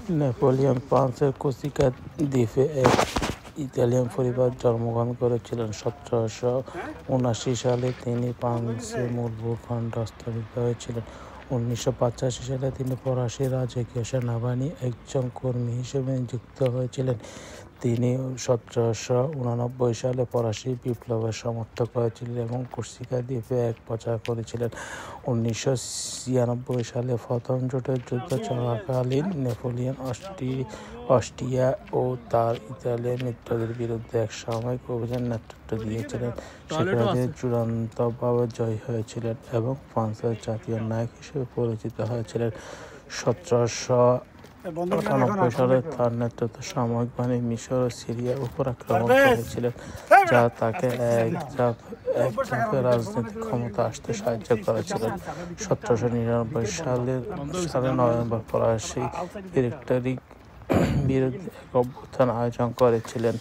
Napoleon ফ্রান্সের Corsica দ্বীপে এক ইতালিয়ান পরিবারে জন্মগ্রহণ করেছিলেন। 1779 সালে তিনি ফ্রান্সের মূল ভূখণ্ডে হস্তান্তরিত হয়েছিলেন। 1985 সালে তিনি ফরাসি রাজকীয় সেনাবাহিনীর একজন কর্মী হিসেবে নিযুক্ত হয়েছিলেন। তিনি 1789 সালে ফরাসি বিপ্লবের সমর্থন করেছিলেন এবং কোর্সিকা দ্বীপে এক প্রচার করেছিলেন। 1996 সালে প্রথম জোটের যুদ্ধ চলাকালীন নেপোলিয়ন অস্ট্রিয়া ও তার ইতালিয়ান মিত্রদের বিরুদ্ধে এক সামরিক অভিযানের নেতৃত্ব দিয়েছিলেন। সেখানে তিনি চূড়ান্তভাবে জয়ী হয়েছিলেন এবং ফ্রান্সের জাতীয় নায়ক হিসেবে পরিচিত হয়েছিলেন। 1798 সালে তার নেতৃত্বে সামরিক বাহিনী মিশর ও সিরিয়ার উপর আক্রমণ করেছিল, যা তাকে এক ধাপে রাজনৈতিক ক্ষমতা আসতে সাহায্য করেছিল। 1799 সালে নভেম্বর ফরাসি ডিক্টেটরের বিরুদ্ধে এক অভ্যুত্থান আয়োজন করেছিলেন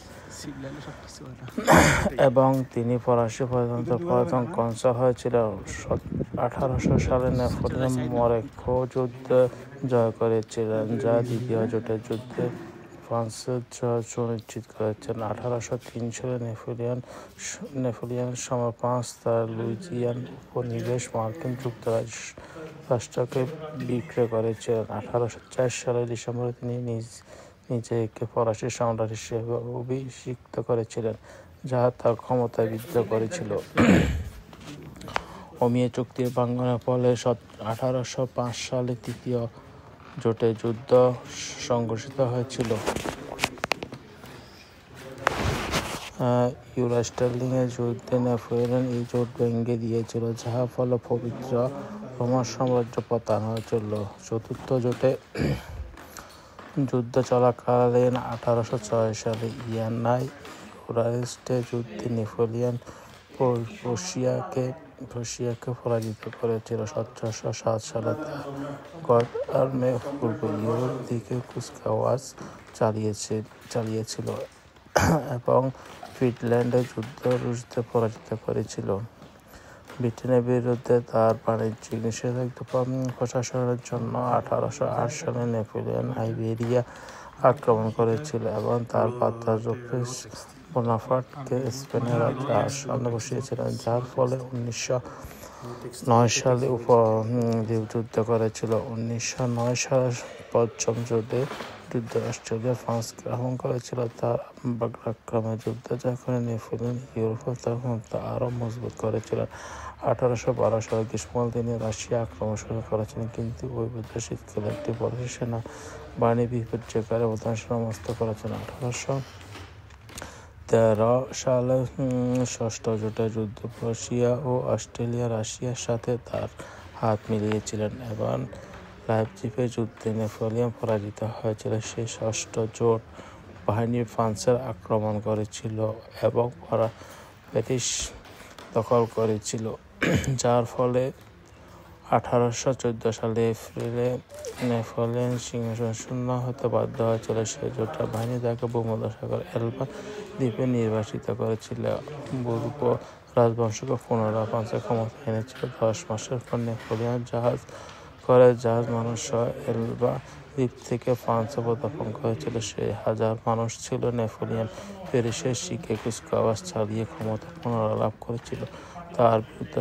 এবং তিনি ফরাসি প্রজাতন্ত্রের প্রথম কনসাল হয়েছিলেন। 1800 সালে নেপোলিয়ন মরক্কো যুদ্ধ জয় করেছিলেন, যা দ্বিতীয় জোটের যুদ্ধে ফ্রান্সের জয় সুনিশ্চিত করেছিল। 1803 সালে নেপোলিয়নের সময় ফ্রান্স তার লুইজিয়ান উপনিবেশ মার্কিন যুক্তরাষ্ট্রকে বিক্রয় করেছিল। 1804 সালের ডিসেম্বরে তিনি নিজেকে ফরাসি সম্রাট হিসেবে অভিষিক্ত করেছিলেন, যা তার ক্ষমতা বৃদ্ধি করেছিল। ওমিয়া চুক্তির ভাঙনের ফলে 1805 সালে তৃতীয় জোটের যুদ্ধ সংঘটিত হয়েছিল। ইউরোস্টার্লিংয়ের যুদ্ধে নেপোলিয়ন এই জোট ভেঙে দিয়েছিল, যার ফলে পবিত্র রোমান সাম্রাজ্য পতন হয়েছিল। চতুর্থ জোটে যুদ্ধ চলাকালীন 1806 সালে ইয়ান্নায় ইউরোস্টের যুদ্ধে নেপোলিয়ন প্রুশিয়াকে পরাজিত করেছিল। 1707 সালে তার গড আর্মে পূর্ব ইউরোপ দিকে কুচকাওয়াজ চালিয়েছিল এবং ফিনল্যান্ডের যুদ্ধে রুশদের পরাজিত করেছিল। ব্রিটেনের বিরুদ্ধে তার বাণিজ্যিক নিষেধাজ্ঞা প্রশাসনের জন্য 1808 সালে নেপোলিয়ন আইবেরিয়া আক্রমণ করেছিল এবং তার পাত্র জোসেফ বোনাপার্টকে স্পেনের রাজা আসনে বসিয়েছিলেন, যার ফলে 1909 সালে যুদ্ধ করেছিল। 1909 সালের পঞ্চম যুদ্ধে অস্ট্রেলিয়া ফ্রান্সকে আক্রমণ করেছিল। তার আক্রমণের যুদ্ধ জয় করে নেপোলিয়ন ইউরোপের তার ক্ষমতা আরও মজবুত করেছিলেন। 1812 সালে গ্রীষ্মকালে তিনি রাশিয়া আক্রমণ শুরু করেছিলেন, কিন্তু ওই যুদ্ধে শীতকালে একটি ফরাসি সেনাবাহিনী বিপর্যয়কারী অবস্থান সমস্ত করেছিলেন। 1813 সালে ষষ্ঠ জোটের যুদ্ধে প্রুশিয়া ও অস্ট্রিয়া রাশিয়ার সাথে তার হাত মিলিয়েছিলেন এবং লাইপজিগের যুদ্ধে নেপোলিয়ন পরাজিত হয়েছিল। সেই ষষ্ঠ জোট বাহিনী ফ্রান্সের আক্রমণ করেছিল এবং প্যারিস দখল করেছিল, যার ফলে 1814 সালে এপ্রিলে নেপোলিয়ন সিংহাসন শূন্য হতে বাধ্য হয়েছিল। সেই জোটের বাহিনী তাকে ভূমধ্যসাগর এলবা দ্বীপে নির্বাসিত করেছিল। বুর্ব রাজবংশকে পুনরায় ফ্রান্সের ক্ষমতা এনেছিল। 10 মাসের পর নেপোলিয়ন জাহাজ মানুষ এলবা দ্বীপ থেকে ফ্রান্সে পদার্পণ করেছিল। সেই হাজার মানুষ ছিল নেপোলিয়ন প্যারিসের শিখে কুচকাওয়াজ চালিয়ে ক্ষমতা পুনরায় লাভ করেছিল। তার বিরুদ্ধে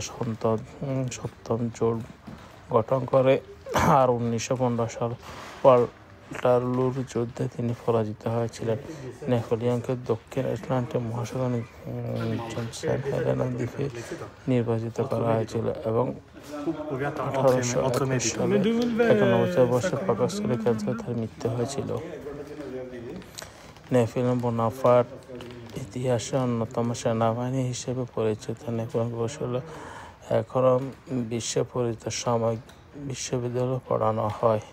সপ্তম জোট গঠন করে আর 1915 সাল ওয়াটারলুর যুদ্ধে তিনি পরাজিত হয়েছিলেন। নেপোলিয়নকে দক্ষিণ আটলান্টিক মহাসাগরে সেন্ট হেলেনা দ্বীপে নির্বাচিত করা হয়েছিল এবং 1821 সালে 91 বছর প্রকৌশলী ক্যান্সারে তার মৃত্যু হয়েছিল। নেপোলিয়ন বোনাপার্ট ইতিহাসে অন্যতম সেনাবাহিনী হিসেবে পরিচিত। নেপোলিয়ন কৌশলে এখনও বিশ্বে পরিচিত সামরিক বিশ্ববিদ্যালয়ে পড়ানো হয়।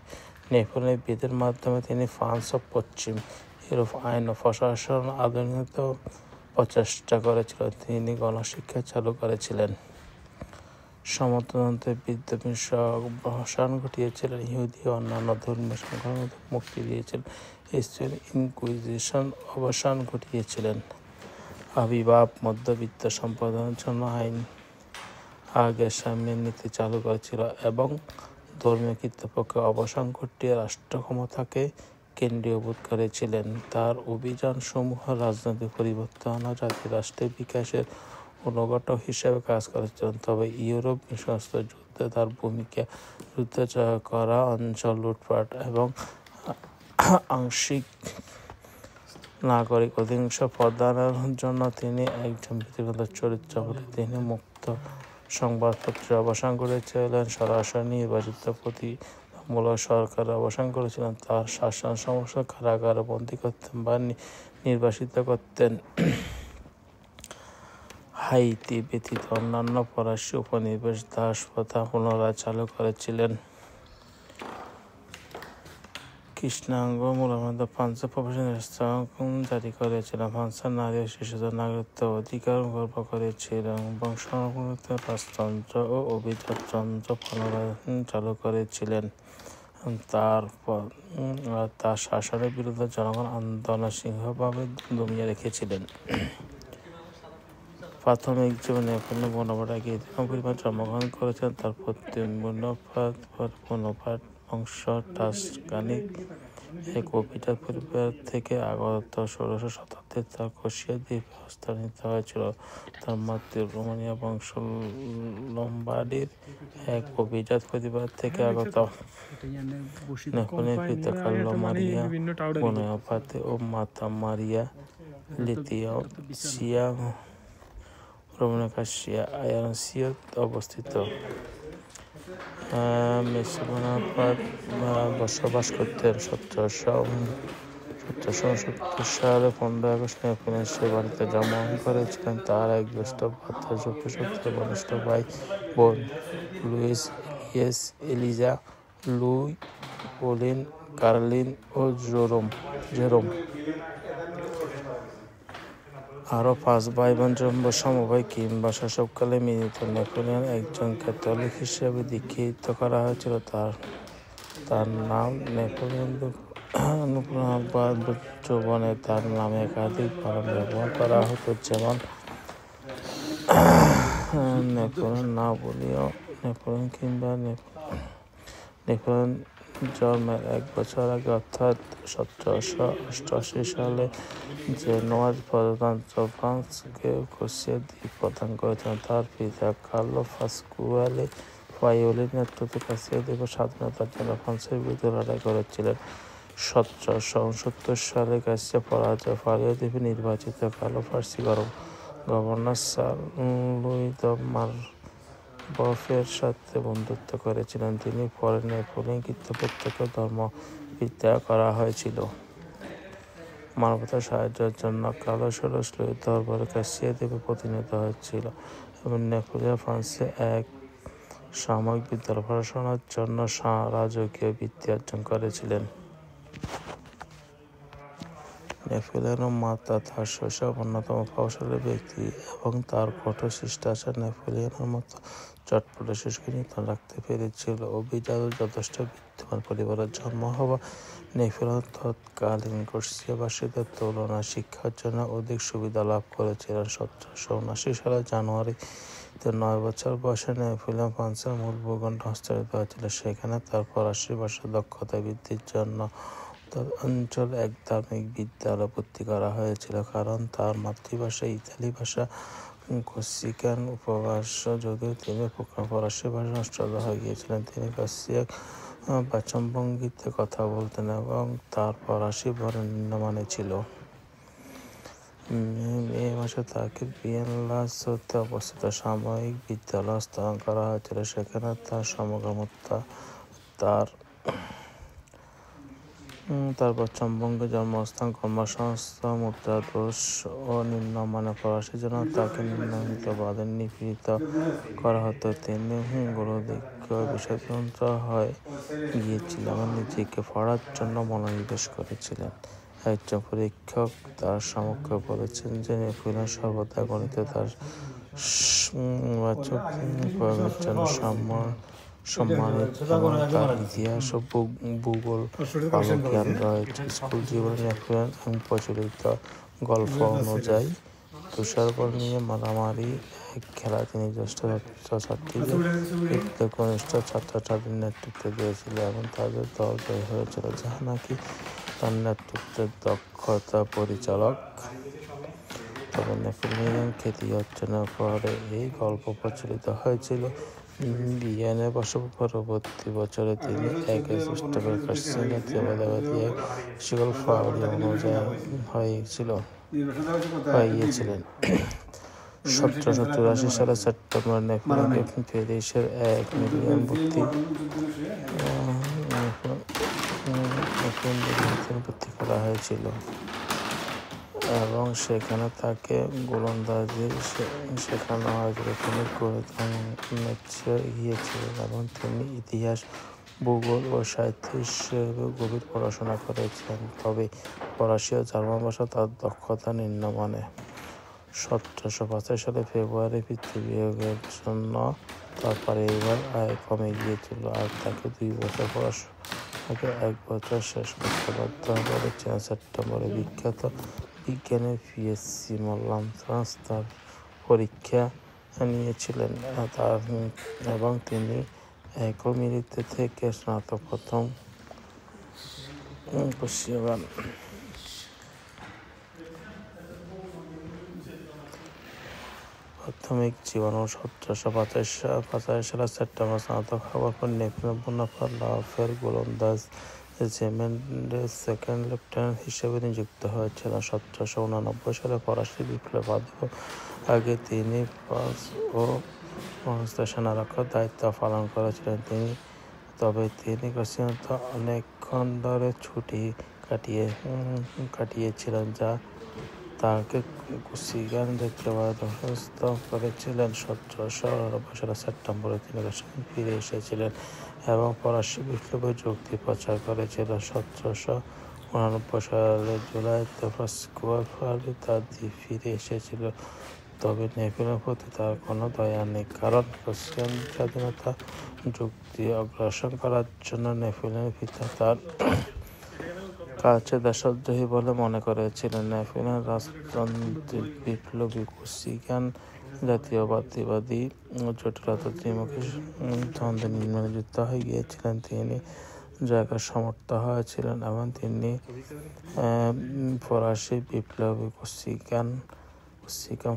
নেপোলিয়ন বিদের মাধ্যমে তিনি ফ্রান্স ও পশ্চিম ইউরোপ আইন ও প্রশাসন আধুনিকতার প্রচেষ্টা করেছিলেন। তিনি গণশিক্ষা চালু করেছিলেন, সমাজতন্ত্রের বিদ্বেষের অবসান ঘটিয়েছিলেন, ইহুদি ও অন্যান্য ধর্মীয় সংখ্যালঘুদের মুক্তি দিয়েছিলেন, স্পেনীয় ইনকুইজিশন অবসান ঘটিয়েছিলেন, আবির্ভাব মধ্যবিত্ত সম্প্রদায়ের জন্য আইন আগের সাম্যের নীতি চালু করেছিল এবং ধর্মীয় কর্তৃপক্ষের অবসান ঘটিয়ে রাষ্ট্র ক্ষমতাকে কেন্দ্রীভূত করেছিলেন। তার অভিযানসমূহ রাজনৈতিক পরিবর্তন ও জাতি-রাষ্ট্রের বিকাশের অনুঘটক হিসেবে কাজ করেছিলেন। তবে ইউরোপ সশস্ত্র যুদ্ধে তার ভূমিকা যুদ্ধে জয় করা, অঞ্চল লুটপাট এবং আংশিক নাগরিক অধিকাংশ প্রদানের জন্য তিনি একজন ব্যক্তিগত চরিত্র বলে তিনি মুক্ত সংবাদপত্রের অবসান করেছিলেন, সরাসরি নির্বাচিত প্রতিমূলক সরকারের অবসান করেছিলেন, তার শাসন সমস্যা কারাগারে বন্দী করতেন বা নির্বাসিত করতেন। হাইতি ব্যতীত অন্যান্য ফরাসি উপনিবেশ দাসপ্রথা পুনরায় চালু করেছিলেন। কৃষ্ণাঙ্গ মূলমন্ত্র ফ্রান্সের প্রবেশন জারি করেছিলেন। ফ্রান্সের নারী ও শিশুদের নাগরিকত্ব অধিকার গর্ব করেছিলেন এবং সংরক্ষিত রাজতন্ত্র ও অভিজাততন্ত্র পুনরায় চালু করেছিলেন। তার শাসনের বিরুদ্ধে জনগণ আন্দোলন সিংহভাবে দমিয়ে রেখেছিলেন। প্রাথমিক জীবনে নেপোলিয়ন বোনাপার্ট গিয়েছিলেন পরিবার জন্মগ্রহণ করেছিলেন। তার পত্নী বোনাপার্ট বংশ টাস্কানির এক অভিজাত পরিবার থেকে আগত। ১৬শ শতাব্দীতে তার ক্রোশিয়া দ্বীপে স্থানান্তরিত হয়েছিল। তার মাতৃ রোমানিয়া বংশ লম্বার্ডির এক অভিজাত পরিবার থেকে আগত। নেপোলিয়নের পিতা কার্লো মারিয়া বোনাপার্তে ও মাতা মারিয়া লেতিসিয়া রোমানিয়া আয়ানসিওতে অবস্থিত। মেসি বোনাপার্ট বসবাস করতেন। ১৭৬৯ সালে ১৫ আগস্ট নেপোলিয়ন সে বাড়িতে জন্মগ্রহণ করেছিলেন। তার এক জ্যেষ্ঠ ভ্রাতা, সবচেয়ে ঘনিষ্ঠ ভাই বোন লুইস, ইলিয়েস, এলিজা, লুই, পলিন, কারলিন ও জেরোম। আরও ৫ ভাই বোন সমভাই কিংবা শৈশবকালে মৃত। নেপোলিয়ন একজন ক্যাথলিক হিসেবে দীক্ষিত করা হয়েছিল। তার নাম নেপোলিয়ন যৌবনে তার নামে একাধিক নাম ব্যবহার করা হতো, যেমন নেপোলিয়ন নেপোলিয়ন কিংবা নেপোলিয়ন জন্মের ১ বছর আগে অর্থাৎ ১৭৮৮ সালে জেনোয়ার প্রজাতন্ত্র ফ্রান্সকে ক্রোশিয়া দ্বীপ প্রদান করেছিলেন। তার পিতা কার্লো পাসকুয়ালে পাইওলির নেতৃত্বে ক্রোশিয়া দ্বীপের স্বাধীনতার জন্য ফ্রান্সের বিরুদ্ধে লড়াই করেছিলেন। ১৭৬৯ সালে ক্রোশিয়া পরাজয় পাইও দ্বীপে নির্বাচিত কার্লো ফার্সি গভর্নর স্যার লুই দ্য মারবফের সাথে বন্ধুত্ব করেছিলেন। তিনি পরে নেপোলিয়ন কর্তৃপক্ষকে ধর্মপিতা করা হয়েছিল। মানবতার সাহায্যের জন্য কার্লো ষোড়শ লুইয়ের দরবারে ক্রোশিয়া দ্বীপে প্রতিনিধিত্ব হয়েছিল এবং নেপোলিয়ন ফ্রান্সে এক সাময়িক বিদ্যালয় পড়াশোনার জন্য রাজকীয় বৃত্তি অর্জন করেছিলেন। নেপোলিয়নের মাতা তার শৈশব অন্যতম প্রভাবশালী ব্যক্তি এবং তার কঠোর শিষ্টাচার নেপোলিয়নের মতো চটপটে শিশুকে নিয়ন্ত্রণে রাখতে পেরেছিল। অভিজাত ও যথেষ্ট বিদ্যমান পরিবারে জন্ম হওয়া নেপোলিয়ন তৎকালীন ক্রোশিয়াবাসীদের তুলনায় শিক্ষার জন্য অধিক সুবিধা লাভ করেছিলেন। ১৭৭৯ সালের জানুয়ারিতে ৯ বছর বয়সে নেপোলিয়ন ফ্রান্সের মূল ভূখণ্ডে হস্তান্তরিত হয়েছিল। সেখানে তার ফরাসি ভাষার দক্ষতা বৃদ্ধির জন্য অঞ্চল এক ধার্মিক বিদ্যালয়ে ভর্তি করা হয়েছিল, কারণ তার মাতৃভাষা ইতালি ভাষা কর্সিকান উপভাষা। যদিও তিনি ফরাসি ভাষা নষ্ট হয়ে গিয়েছিলেন, তিনি কর্সিয়ান বাচনভঙ্গিতে কথা বলতেন এবং তার ফরাসি বড় নিম্নমানের ছিল। মে মাসে তাকে বিয়েন-লাস-সোতে অবস্থিত সাময়িক বিদ্যালয়ে স্থানান্তর করা হয়েছিল। সেখানে তার সমগ্রতা তার বাচনভঙ্গি, জন্মস্থান, কর্মসংস্থান, মুদ্রাদোষ ও নিম্নমানের ফরাসির জন্য তাকে নিপীড়িত করা হতো। তিনি গুরুদীর্ঘ বিষয়তন্ত্র হয়ে গিয়েছিলেন এবং নিজেকে পড়ার জন্য মনোনিবেশ করেছিলেন। একজন পরীক্ষক তার সমক্ষে বলেছেন যে নেপোলিয়ন সর্বদা গণিতে তার বাচক প্রয়োগের জন্য সম্মানিত এবং তার ইতিহাস ও ভূগোল ভালো জ্ঞান রয়েছে। স্কুল জীবনে নেপোলিয়ন প্রচলিত গল্প অনুযায়ী তুষারপাত নিয়ে মারামারি এক খেলায় তিনি জ্যেষ্ঠ ছাত্রছাত্রীদের বিরুদ্ধে কনিষ্ঠ ছাত্রছাত্রীদের নেতৃত্ব দিয়েছিলেন এবং তাদের দল জয়ী হয়েছিল, যা নাকি তার নেতৃত্বের দক্ষতা পরিচালক। তবে নেপোলিয়ন খ্যাতি অর্জনের পরে এই গল্প প্রচলিত হয়েছিল। ভিয়েনে বসবাস পরবর্তী বছরে তিনি এক খ্রিস্টপূর্ব পশ্চিম জাতীয়তাবাদী এক সকল ফাউলি অনুযায়ী হয়ে গিয়েছিলেন। 1784 সালের সেপ্টেম্বর নেপোলিয়নকে প্যারিসের 1 মিলিয়ন ভর্তি করা হয়েছিল এবং সেখানে তাকে গোলন্দাজি শেখানো হয়েছিল। তিনি গণিতে গিয়েছিলেন এবং তিনি ইতিহাস, ভূগোল ও সাহিত্য হিসেবে গভীর পড়াশোনা করেছিলেন। তবে ফরাসি ও জার্মান ভাষা তার দক্ষতা নিম্নমানের। 1785 সালে ফেব্রুয়ারি পিতৃবিয়োগের জন্য তার পরিবার আয় কমে গিয়েছিল আর তাকে 2 বছর পড়াশোনাকে 1 বছর শেষ করতে বাধ্য করেছিলেন। সেপ্টেম্বরে বিখ্যাত বিজ্ঞানী পিয়ের সিমন-লাম্যান্স তার পরীক্ষা নিয়েছিলেন এবং তিনি একমিলিতে থেকে স্নাতক প্রথম পান। প্রাথমিক জীবন 1785 সালের সেপ্টেম্বর স্নাতক হওয়ার পর নেপোলিয়ন বোনাপার্ট লাফের গোলন্দাজ রেজিমেন্টের সেকেন্ড লেফটেন্যান্ট হিসেবে নিযুক্ত হয়েছিলেন। 1789 সালে ফরাসি বিপ্লবের আগে তিনি ফ্রান্স ও ফ্রান্সের সেনারক্ষার দায়িত্ব পালন করেছিলেন। তবে তিনি অনেকক্ষণ ধরে ছুটি কাটিয়েছিলেন, যা তাকে কুসিগান যাত্রাবাদ অসুস্থ করেছিলেন। 1789 সালের সেপ্টেম্বরে তিনি ফিরে এসেছিলেন এবং ফরাসি বিপ্লবে যুক্তি প্রচার করেছিলেন। 1789 সালের জুলাইতে পাসকোয়ালি তার ফিরে এসেছিল। তবে নেপোলিয়নের প্রতি তার কোনো দয়া নেই, কারণ কুসিগান স্বাধীনতা যুক্তি অগ্রসর করার জন্য নেপোলিয়নের পিতা তার কাছে দেশদ্রোহী বলে মনে করেছিলেন। নেপোলিয়ন রাজতন্ত্রিক বিপ্লবী কুসিগান জাতীয়তাবাদী জটিলতা ত্রিমুখী দ্বন্দ্বে নির্যুক্ত হয়ে গিয়েছিলেন। তিনি জায়গার সমর্থ হয়েছিলেন এবং তিনি ফরাসি বিপ্লবী কুসিগান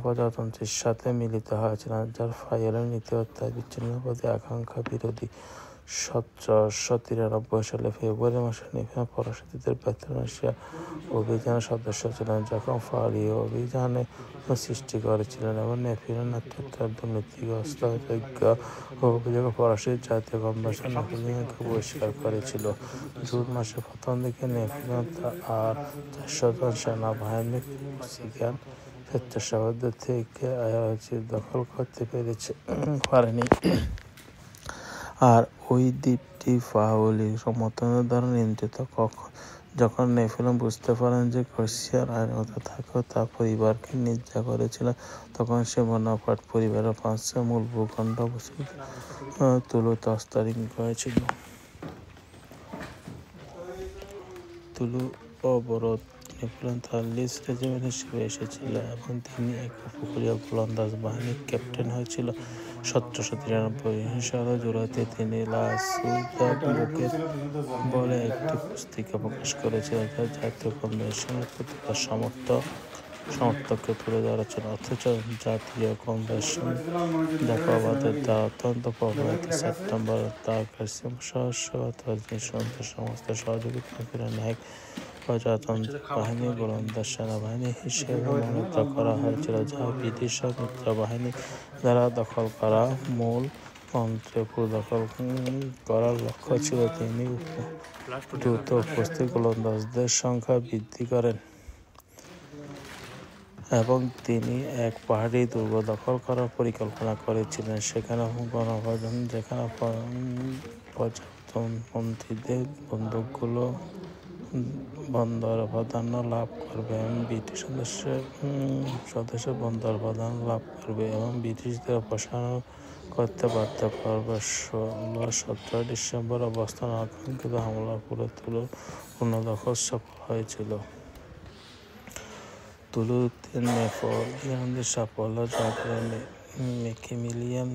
প্রজাতন্ত্রের সাথে মিলিত হয়েছিলেন, যার ফাইলের নীতি অর্থাৎ বিচ্ছিন্নতাবাদী আকাঙ্ক্ষা বিরোধী। 1793 সালে ফেব্রুয়ারি মাসে নেপোলিয়ন ফরাসিদের প্যাট্রোনেশিয়া অভিযানের সদস্য ছিলেন, যখন ফালি অভিযানে সৃষ্টি করেছিলেন এবং নেপোলিয়ন নেতৃত্বের দুর্নীতিগ্রস্ত যোগ্য ও অভিযোগে ফরাসি জাতীয় কনভেনশন নেপোলিয়নকে বহিষ্কার করেছিল। জুন মাসের প্রথম দিকে নেপোলিয়ন আর 400 জন সেনাবাহিনী কুসিগান স্বেচ্ছাসেবকদের থেকে আয়ারচি দখল করতে পারেনি, আর ওই দ্বীপটি ফাউলির সমর্থনের দ্বারা নিয়ন্ত্রিত। যখন নেপোলিয়ন বুঝতে পারেন যে ক্রোয়েশিয়ার আইনমতো থাকেও তার পরিবারকে নির্যাতন করেছিল, তখন সে বোনাপার্ট পরিবারের 5 মূল ভূখণ্ড তুলুতে হস্তান্তর করেছিল। তুলু অবরোধ নেপোলিয়ন তার লিস রেজিমেন্ট হিসেবে এসেছিল এবং তিনি এক উপকূলীয় গোলন্দাজ বাহিনীর ক্যাপ্টেন হয়েছিল। 1793 সালের জুলাইতে তিনি লা সুইদা বুকের বলে একটি পুস্তিকা প্রকাশ করেছিলেন, যা জাতীয় কনভেনশনের প্রতি তার সমর্থককে তুলে ধরেছিল। অথচ জাতীয় কনভেনশন জাতীয়তাবাদের দ্বারা অত্যন্ত প্রভাবিত। সেপ্টেম্বরে তার কাছে সমস্ত সহযোগিতা ফিরে নেয় প্রজাতন্ত্র বাহিনী গোলন্দাজ সেনাবাহিনী হিসেবে মনোনীত করা হয়েছিল, যা ব্রিটিশ মিত্র বাহিনী দ্বারা দখল করা মূল অঞ্চল পুনর্দখল করার লক্ষ্য ছিল। তিনি দ্রুত উপস্থিত গোলন্দাজদের সংখ্যা বৃদ্ধি করেন এবং তিনি এক পাহাড়ি দুর্গ দখল করার পরিকল্পনা করেছিলেন, যেখানে প্রজাতন্ত্রীদের বন্দুকগুলো বন্দর প্রাধান্য লাভ করবে এবং ব্রিটিশ সদস্য বন্দর প্রাধান্য লাভ করবে এবং ব্রিটিশদের অপসারণ করতে বাধ্য করবে। 17 ডিসেম্বর অবস্থান আকাঙ্ক্ষিত হামলার ফলে তুলুর পুনর্দখল সফল হয়েছিল। তুলুতে নেপোলিয়নের সাফল্য জয় ম্যাক্সিমিলিয়ান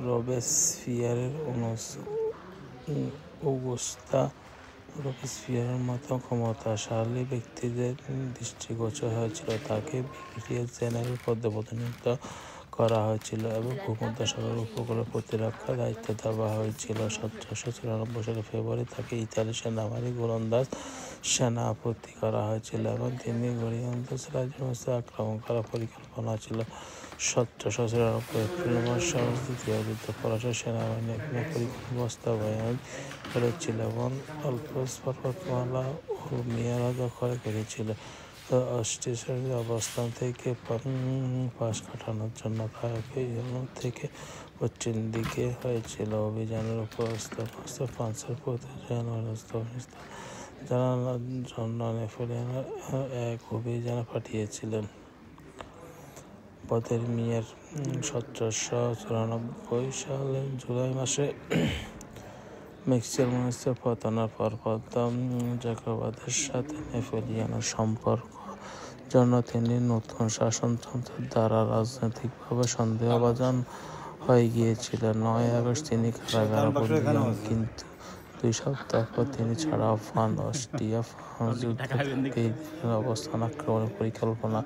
রোবেসপিয়েরের অগুস্তা রবিস্পিয়ারের মতো ক্ষমতাশালী ব্যক্তিদের দৃষ্টিগোচর হয়েছিল। তাকে ব্রিগেডিয়ার জেনারেল পদে পদোন্নতি করা হয়েছিল এবং ভূমধ্যসাগর উপকূল প্রতিরক্ষার দায়িত্ব দেওয়া হয়েছিল। 1794 সালের ফেব্রুয়ারি তাকে ইতালি সেনাবাহিনীর গোলন্দাজ সেনাপতি করা হয়েছিল এবং তিনি গোলন্দাজ রাজ্যমস্ত আক্রমণ করার পরিকল্পনা ছিল। 1794 এপ্রিল মাসে দ্বিতীয় যুদ্ধ ফরাসি সেনাবাহিনী এখানে পরিকল্পনা বাস্তবায়ন করেছিল এবং আল্পস পর্বতমালা ও মিয়ারা দখল করেছিল। অস্ট্রিয়ার অবস্থান থেকে পাশ কাটানোর জন্য তাকে ইউরোপ থেকে পশ্চিম দিকে হয়েছিল। অভিযানের উপর ফ্রান্সের প্রতি জানানোর জন্য নেপোলিয়ন এক অভিযান পাঠিয়েছিলেন। পদের মিয়ার 1794 সালের জুলাই মাসে মেক্সিকো পতনের পর চক্রবাদের সাথে নেপোলিয়নের সম্পর্ক জন্য তিনি নতুন শাসনতন্ত্রের দ্বারা রাজনৈতিকভাবে সন্দেহভাজন হয়ে গিয়েছিলেন। 9 আগস্ট তিনি কারাগারে বন্দী হন, কিন্তু 2 সপ্তাহ পর তিনি ছাড়া পান। অস্ট্রিয়া ফ্রান্স যুদ্ধে অবস্থান আক্রমণের পরিকল্পনা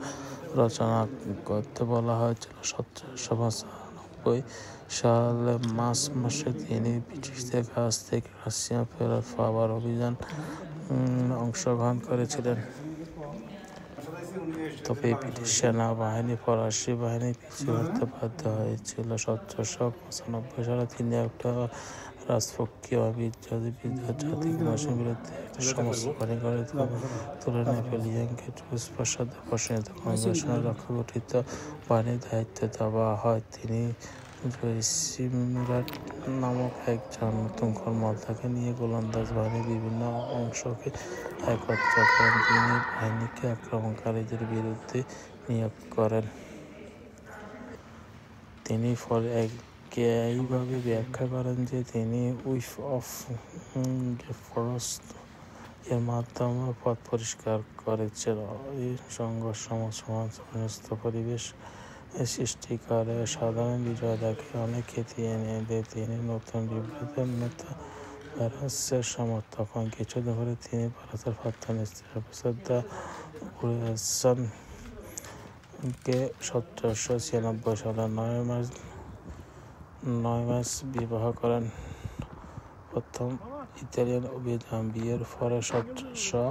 রচনা করতে বলা হয়েছিল। 1795 সালে মার্চ মাসে তিনি ব্রিটিশদের কাছ থেকে রাশিয়া ফেরত পাওয়ার অভিযান অংশগ্রহণ করেছিলেন। তবে ব্রিটিশ সেনাবাহিনী ফরাসি বাহিনী পিছু হটতে বাধ্য হয়েছিল। 1795 সালে তিনি একটা রাজপক্ষীয় জাতিক মাসের বিরুদ্ধে একটা সমস্যা বাহিনী গড়ে তুলে নেপোলিয়নকে রুশ প্রাসাদে প্রসারিত কংগ্রেসের রক্ষা গঠিত বাহিনীর দায়িত্ব দেওয়া হয়। তিনি জয়সিমরাট নামক একজন নতুন কর্মকর্তাকে নিয়ে গোলন্দাজ বাহিনীর বিভিন্ন অংশকে একত্র করেন। তিনি বাহিনীকে আক্রমণকারীদের বিরুদ্ধে নিয়োগ করেন। তিনি ফলে এইভাবে ব্যাখ্যা করেন যে তিনি উইফ অফ ফরেস্ট এর মাধ্যমে পথ পরিষ্কার করেছেন। এই সংঘর্ষ সমস্ত পরিবেশ সৃষ্টি করে সাধারণ বিজয়ীকে অনেক খ্যাতি এনে দেয়। তিনি নতুন বিপ্লবের নেতা ভারতের সমর্থক হন। কিছুদিন পরে তিনি ভারতের প্রাক্তন স্ত্রী কে 1796 সালে 9 মার্চ বিবাহ করেন। প্রথম ইতালিয়ান অভিযান বিয়ের পরে 1796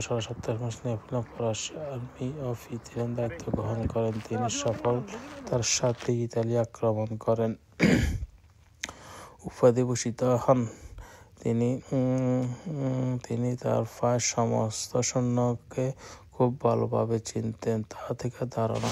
সালে 27 মার্চ নেপোলিয়ন ফরাসি আর্মি অফ ইতালিয়ান দায়িত্ব গ্রহণ করেন। তিনি সফলতার সাথে ইতালি আক্রমণ করেন উপাধিভূষিত হন। তিনি তার প্রায় সমস্ত সৈন্যকে খুব ভালোভাবে চিনতেন। তা থেকে ধারণা